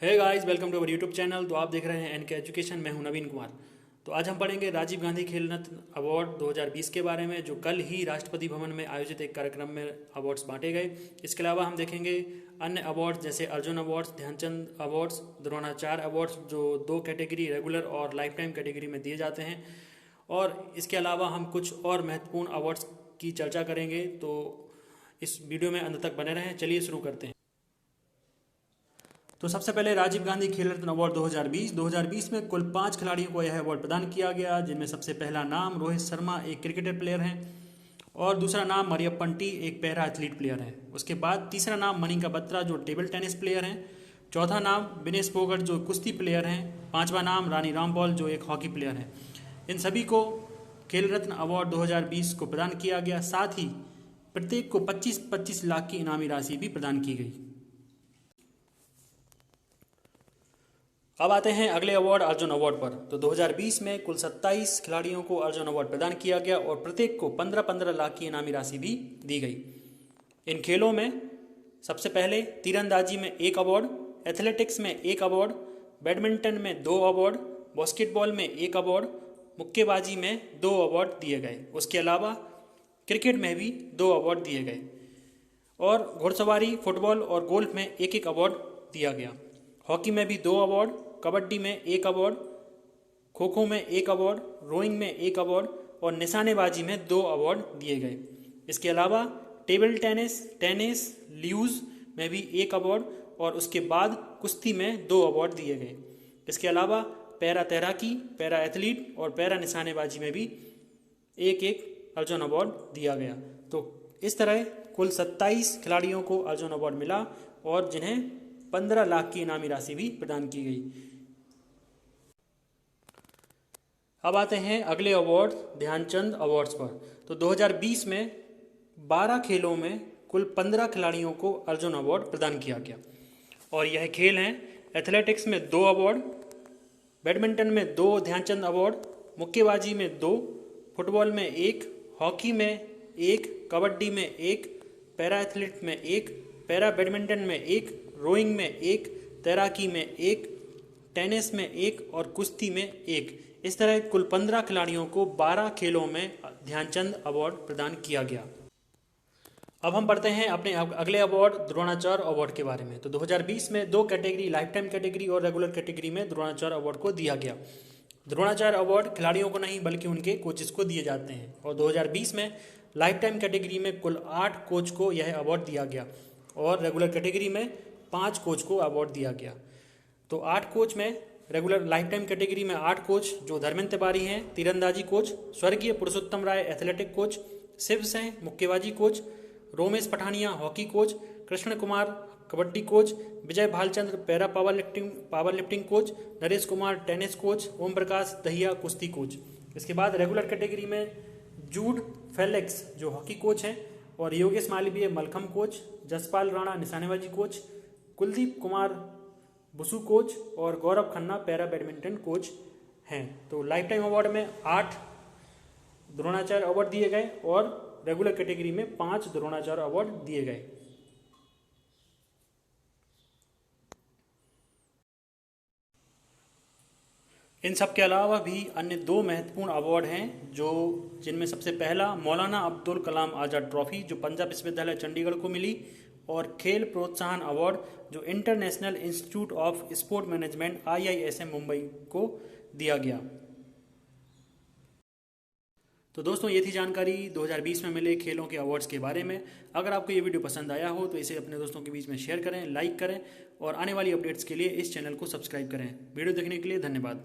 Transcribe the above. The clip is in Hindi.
है guys, welcome to our YouTube channel. तो आप देख रहे हैं एनके एजुकेशन। मैं हूं नवीन कुमार। तो आज हम पढ़ेंगे राजीव गांधी खेल रत्न अवार्ड 2020 के बारे में, जो कल ही राष्ट्रपति भवन में आयोजित एक कार्यक्रम में अवार्ड्स बांटे गए। इसके अलावा हम देखेंगे अन्य अवार्ड्स जैसे Arjun awards, Dhyanchand awards, Dronacharya awards, जो 2 कैटेगरी रेगुलर और लाइफ टाइम कैटेगरी में दिए जाते हैं। और इसके अलावा हम कुछ और महत्वपूर्ण अवार्ड्स की चर्चा करेंगे। तो इस वीडियो में अंत तक बने रहें। चलिए शुरू करते हैं। तो सबसे पहले राजीव गांधी खेल रत्न अवार्ड 2020 में कुल 5 खिलाड़ियों को यह अवार्ड प्रदान किया गया, जिनमें सबसे पहला नाम रोहित शर्मा, एक क्रिकेटर प्लेयर हैं, और दूसरा नाम मरियप्पन टी, एक पैरा एथलीट प्लेयर हैं। उसके बाद तीसरा नाम मनिका बत्रा, जो टेबल टेनिस प्लेयर हैं। चौथा नाम विनेश फोगट, जो कुश्ती प्लेयर हैं। पांचवा नाम रानी रामपाल, जो एक हॉकी प्लेयर हैं। इन सभी को खेल रत्न अवार्ड 2020 को प्रदान किया गया। साथ ही प्रत्येक को 25-25 लाख की इनामी राशि भी प्रदान की गई। अब आते हैं अगले अवार्ड अर्जुन अवार्ड पर। तो 2020 में कुल 27 खिलाड़ियों को अर्जुन अवार्ड प्रदान किया गया और प्रत्येक को 15-15 लाख की इनामी राशि भी दी गई। इन खेलों में सबसे पहले तीरंदाजी में 1 अवार्ड, एथलेटिक्स में 1 अवार्ड, बैडमिंटन में 2 अवार्ड, बास्केटबॉल में 1 अवार्ड, मुक्केबाजी में 2 अवार्ड दिए गए। उसके अलावा क्रिकेट में भी 2 अवार्ड दिए गए और घुड़सवारी, फुटबॉल और गोल्फ में 1-1 अवार्ड दिया गया। हॉकी में भी 2 अवार्ड, कबड्डी में 1 अवार्ड, खो खो में 1 अवार्ड, रोइंग में 1 अवार्ड और निशानेबाजी में 2 अवार्ड दिए गए। इसके अलावा टेबल टेनिस ल्यूज में भी 1 अवार्ड और उसके बाद कुश्ती में 2 अवार्ड दिए गए। इसके अलावा पैरा तैराकी, पैरा एथलीट और पैरा निशानेबाजी में भी 1-1 अर्जुन अवार्ड दिया गया। तो इस तरह कुल 27 खिलाड़ियों को अर्जुन अवार्ड मिला और जिन्हें 15 लाख की इनामी राशि भी प्रदान की गई। अब आते हैं अगले अवार्ड ध्यानचंद अवार्ड्स पर। तो 2020 में 12 खेलों में कुल 15 खिलाड़ियों को अर्जुन अवार्ड प्रदान किया गया और यह खेल हैं एथलेटिक्स में 2 अवार्ड, बैडमिंटन में 2 ध्यानचंद अवार्ड, मुक्केबाजी में 2, फुटबॉल में 1, हॉकी में 1, कबड्डी में 1, पैरा एथलीट में 1, पैरा बैडमिंटन में 1, रोइंग में 1, तैराकी में 1, टेनिस में 1 और कुश्ती में 1। इस तरह कुल 15 खिलाड़ियों को 12 खेलों में ध्यानचंद अवार्ड प्रदान किया गया। अब हम पढ़ते हैं अपने अगले अवार्ड द्रोणाचार्य अवार्ड के बारे में। तो 2020 में 2 कैटेगरी, लाइफ टाइम कैटेगरी और रेगुलर कैटेगरी में द्रोणाचार्य अवार्ड को दिया गया। द्रोणाचार्य अवार्ड खिलाड़ियों को नहीं बल्कि उनके कोचेस को दिए जाते हैं और 2020 में लाइफ टाइम कैटेगरी में कुल 8 कोच को यह अवार्ड दिया गया और रेगुलर कैटेगरी में 5 कोच को अवार्ड दिया गया। तो 8 कोच में रेगुलर लाइफ टाइम कैटेगरी में 8 कोच, जो धर्मेंद्र तिवारी हैं तीरंदाजी कोच, स्वर्गीय पुरुषोत्तम राय एथलेटिक कोच, शिव सिंह मुक्केबाजी coach, Romesh Pathania hockey coach, Krishna Kumar kabaddi coach, Vijay Bhalchandra para power lifting coach, Naresh Kumar tennis coach, Om Prakash Dahiya कुश्ती कोच। इसके बाद रेगुलर कैटेगरी में जूड फेलेक्स जो हॉकी कोच हैं और योगेश मालवीय मलखम कोच, जसपाल राणा निशानेबाजी coach, Kuldeep Kumar wushu coach और Gaurav Khanna para badminton coach हैं। तो लाइफ टाइम अवार्ड में 8 द्रोणाचार्य अवार्ड दिए गए और रेगुलर कैटेगरी में 5 द्रोणाचार्य अवार्ड दिए गए। इन सब के अलावा भी अन्य 2 महत्वपूर्ण अवार्ड हैं, जो जिनमें सबसे पहला मौलाना अब्दुल कलाम आज़ाद ट्रॉफी, जो पंजाब विश्वविद्यालय चंडीगढ़ को मिली, और खेल प्रोत्साहन अवार्ड, जो international institute of sport management IISM Mumbai को दिया गया। तो दोस्तों, ये थी जानकारी 2020 में मिले खेलों के अवार्ड्स के बारे में। अगर आपको ये वीडियो पसंद आया हो तो इसे अपने दोस्तों के बीच में शेयर करें, लाइक करें और आने वाली अपडेट्स के लिए इस चैनल को सब्सक्राइब करें। वीडियो देखने के लिए धन्यवाद।